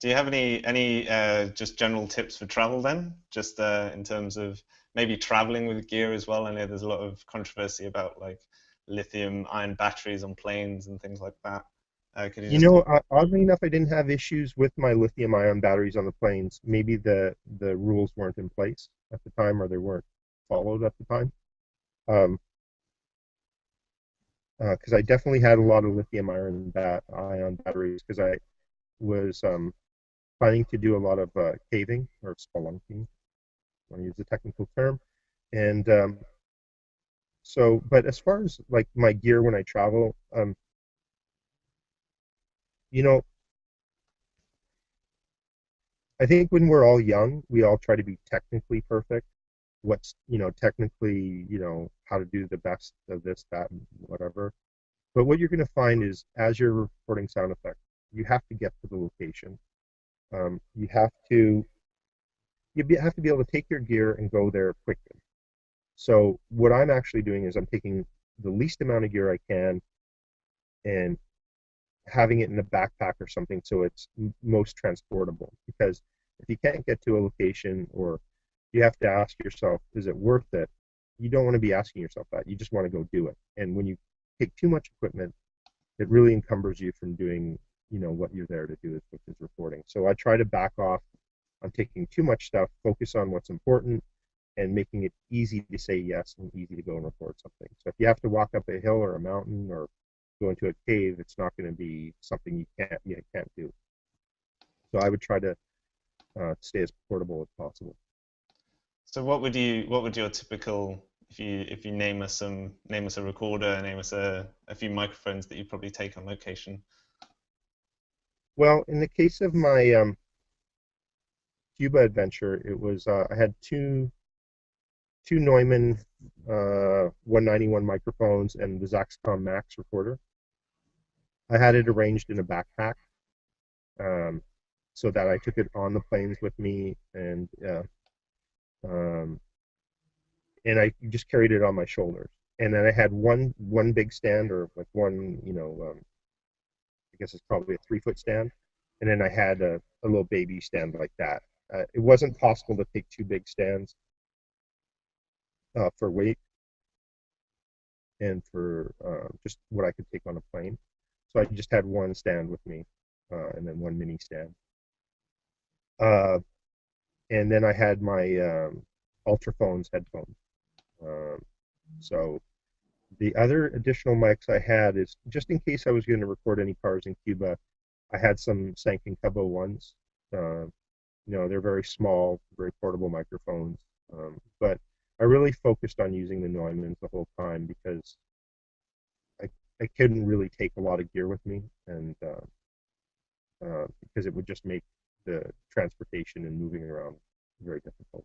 Do you have any just general tips for travel then? Just in terms of maybe traveling with gear as well. I know there's a lot of controversy about like lithium ion batteries on planes and things like that. Could you You just know, oddly enough, I didn't have issues with my lithium-ion batteries on the planes. Maybe the rules weren't in place at the time, or they weren't followed at the time. Um, because I definitely had a lot of ion batteries because I was planning to do a lot of caving or spelunking, I want to use the technical term. And but as far as like my gear when I travel, you know, I think when we're all young, we all try to be technically perfect. Technically, how to do the best of this, that, and whatever. But what you're going to find is as you're recording sound effects, you have to get to the location. Um, you have to have to be able to take your gear and go there quickly. So what I'm actually doing is I'm taking the least amount of gear I can and having it in a backpack or something so it's most transportable. Because if you can't get to a location, or you have to ask yourself, is it worth it? You don't want to be asking yourself that. You just want to go do it. And when you take too much equipment, it really encumbers you from doing, what you're there to do, which is recording. So I try to back off on taking too much stuff, focus on what's important, and making it easy to say yes and easy to go and record something. So if you have to walk up a hill or a mountain or go into a cave, it's not going to be something you can't do. So I would try to stay as portable as possible. so what would your typical if you name us a recorder, name us a few microphones that you probably take on location? Well, in the case of my Cuba adventure, it was I had two Neumann 191 microphones and the Zaxcom Max recorder. I had it arranged in a backpack, um, so that I took it on the planes with me, um, and I just carried it on my shoulders. And then I had one big stand, or like one, I guess it's probably a 3 foot stand, and then I had a little baby stand like that. It wasn't possible to take two big stands for weight and for just what I could take on a plane. So I just had one stand with me, and then one mini stand. Uh, and then I had my Ultraphones headphones. Um, so the other additional mics I had is just in case I was going to record any cars in Cuba. I had some Sanken Cubbo ones. Uh, they're very small, very portable microphones. But I really focused on using the Neumanns the whole time because I, I couldn't really take a lot of gear with me, and because it would just make the transportation and moving around very difficult.